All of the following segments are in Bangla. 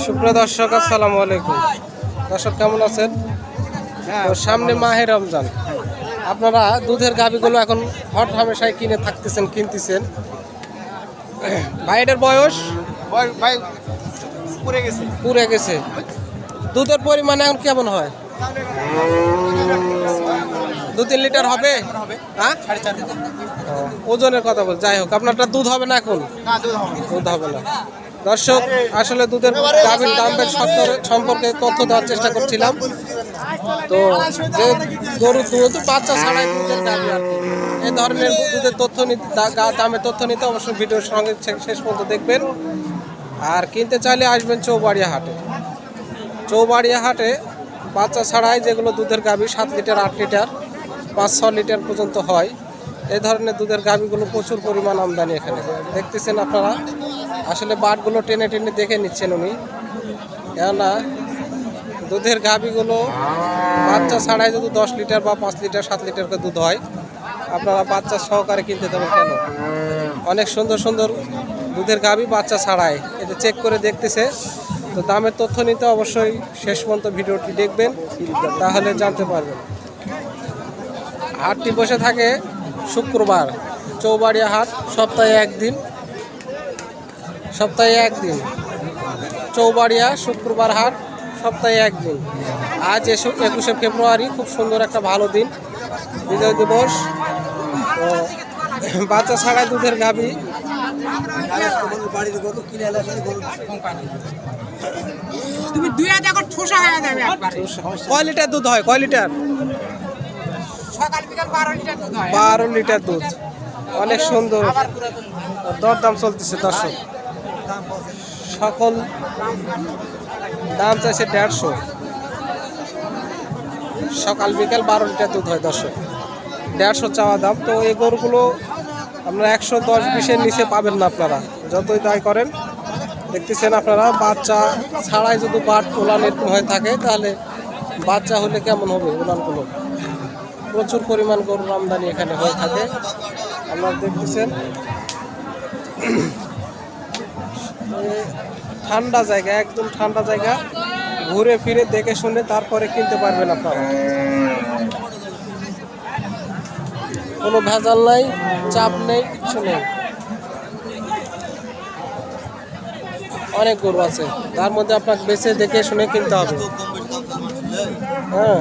সুপ্রিয় দর্শক, আসসালামু আলাইকুম। দর্শক কেমন আছেন? তো সামনে মাহে রমজান, আপনারা দুধের গাভীগুলো এখন হট হামেশায় কিনতেছেন। ভাই এটার বয়স ভাই পুড়ে গেছে। দুধের পরিমাণ এখন কেমন হয়? 2-3 লিটার হবে। হ্যাঁ, ওজনের কথা বল। যাই হোক, আপনারটা দুধ হবে না এখন? দুধ হবে না। দর্শক, আসলে দুধের গাভীর দামের সম্পর্কে তথ্য দেওয়ার চেষ্টা করছিলাম। তো যে গরুর দুধ বাচ্চা ছাড়াই দুধের গাভী আর কি, এই ধরনের দুধের তথ্য নিতে, দামের তথ্য নিতে অবশ্যই ভিডিওর সঙ্গে শেষ পর্যন্ত দেখবেন। আর কিনতে চাইলে আসবেন চৌবাড়িয়া হাটে। চৌবাড়িয়া হাটে বাচ্চা ছাড়াই যেগুলো দুধের গাভী 7 লিটার, 8 লিটার, 5-6 লিটার পর্যন্ত হয়, এই ধরনের দুধের গাভীগুলো প্রচুর পরিমাণ আমদানি এখানে দেখতেছেন আপনারা। আসলে বাটগুলো টেনে টেনে দেখে নিচ্ছেন উনি, কেননা দুধের গাভীগুলো বাচ্চা ছাড়াই যদি 10 লিটার বা 5 লিটার, 7 লিটার করে দুধ হয়, আপনারা বাচ্চা সহকারে কিনতে দেবেন কেন? অনেক সুন্দর সুন্দর দুধের গাভী বাচ্চা ছাড়াই, এটা চেক করে দেখতেছে। তো দামের তথ্য নিতে অবশ্যই শেষ পর্যন্ত ভিডিওটি দেখবেন, তাহলে জানতে পারবেন। হাটটি বসে থাকে শুক্রবার, চৌবাড়িয়া হাট, সপ্তাহে একদিন। চৌবাড়িয়া শুক্রবার হাট, সপ্তাহে একদিন। আজ 21শে ফেব্রুয়ারি, খুব সুন্দর একটা ভালো দিন, বিজয় দিবস। তো বাচ্চা ছাড়াই দুধের গাভী কয় লিটার দুধ হয়? কয় লিটার? 12 লিটার দুধ। অনেক সুন্দর দরদাম চলতেছে দর্শক। সকল দাম চাইছে 150। সকাল বিকাল 12 লিটার দুধ হয় দর্শক, 150 চাওয়া দাম। তো এই গরুগুলো আপনারা 110-20-এর নিচে পাবেন না আপনারা, যতই দায় করেন। দেখতেছেন আপনারা, বাচ্চা ছাড়াই যদি বাট উলান এরকম হয়ে থাকে, তাহলে বাচ্চা হলে কেমন হবে উলানগুলো? প্রচুর পরিমাণ গরুর আমদানি এখানে হয়ে থাকে, আপনারা দেখতেছেন। ঠান্ডা জায়গা, একদম ঠান্ডা জায়গা, ঘুরে ফিরে দেখে শুনে তারপরে কিনতে পারবেন আপনারা। কোনো ভেজাল নাই, চাপ নেই, কিছু নেই। অনেক গরু আছে, তার মধ্যে আপনাকে বেছে দেখে শুনে কিনতে হবে। হ্যাঁ,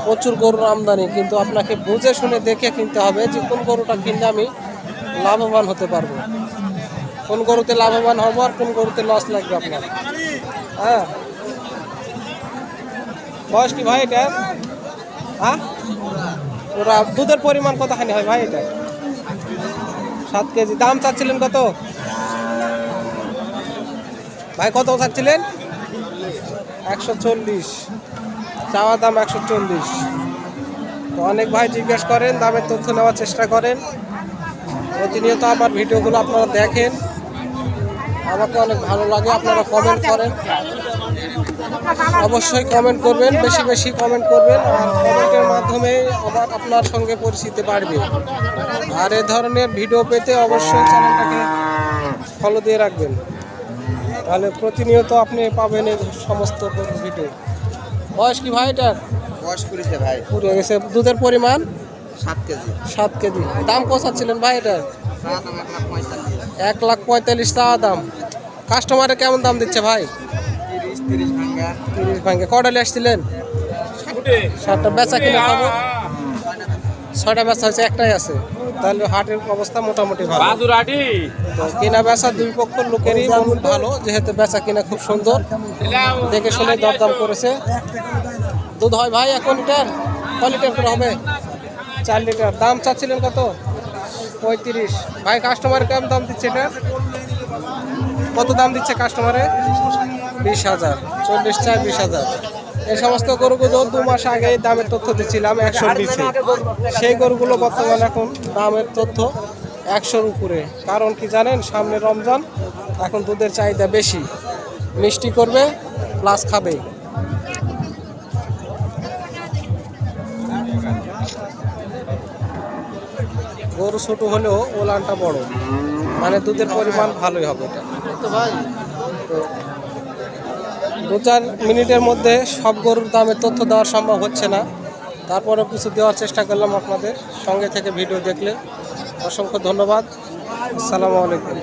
প্রচুর গরুর আমদানি, কিন্তু আপনাকে বুঝে শুনে দেখে কিনতে হবে যে কোন গরুটা কিনলে আমি লাভবান হতে পারবো, কোন গরুতে লাভবান হবো আর কোন গরুতে লস লাগবে আপনার। হ্যাঁ, বয়স কি ভাই এটা? হ্যাঁ, ওরা দুধের পরিমাণ কতখানি হয় ভাই এটা? 7 কেজি। দাম চাচ্ছিলেন কত ভাই? কত চাচ্ছিলেন? 140 চাওয়া দাম, 140। তো অনেক ভাই জিজ্ঞেস করেন, দামের তথ্য নেওয়ার চেষ্টা করেন। প্রতিনিয়ত আমার ভিডিওগুলো আপনারা দেখেন, আমাকে অনেক ভালো লাগে। আপনারা কমেন্ট করেন, অবশ্যই কমেন্ট করবেন, বেশি বেশি কমেন্ট করবেন। আর কমেন্টের মাধ্যমে আবার আপনার সঙ্গে পরিচিতি বাড়বে। আর এ ধরনের ভিডিও পেতে অবশ্যই চ্যানেলটাকে ফলো দিয়ে রাখবেন, তাহলে প্রতিনিয়ত আপনি পাবেন এই সমস্ত ভিডিও। বয়স কি ভাই এটার? বয়স পুরিছে ভাই, পুড়ে গেছে। দুধের পরিমাণ 7 কেজি। 7 কেজি। দাম কোথাচ্ছিলেন ভাই এটার? 1,45,000 চাওয়া দাম। কাস্টমারে কেমন দাম দিচ্ছে ভাই? 30 ভাঙ্গা। 30 ভাঙ্গে। কটালে আসছিলেন? 7টা। বেচা কিনা খবর? 6টা বেচা হয়েছে, একটাই আছে। তাহলে হাটের অবস্থা মোটামুটি ভালো। তো কেনা বেচা দুই পক্ষ লোকেরই মন ভালো, যেহেতু বেচা কিনা খুব সুন্দর, দেখে শুনে দরদাম করেছে। দুধ হয় ভাই এখন লিটার? কয় লিটার করে হবে? 4 লিটার। দাম চাচ্ছিলেন কত? 35। ভাই কাস্টমার কেমন দাম দিচ্ছে এটা? কত দাম দিচ্ছে কাস্টমারে? 20,000। 40 চায় 20,000। এই সমস্ত গরুগুলো 2 মাস আগে দামের তথ্য দিচ্ছিলাম 120-এ। সেই গরুগুলো বর্তমানে এখন দামের তথ্য 100-র উপরে। কারণ কি জানেন? সামনে রমজান, এখন দুধের চাহিদা বেশি, মিষ্টি করবে প্লাস খাবে। গরু ছোট হলেও ওলানটা বড়, মানে দুধের পরিমাণ ভালোই হবে এটা। তো ভাই, তো 2-4 মিনিটের মধ্যে সব গরুর দামের তথ্য দেওয়া সম্ভব হচ্ছে না, তারপরেও কিছু দেওয়ার চেষ্টা করলাম আপনাদের সঙ্গে থেকে ভিডিও দেখলে। অসংখ্য ধন্যবাদ। আসসালামু আলাইকুম।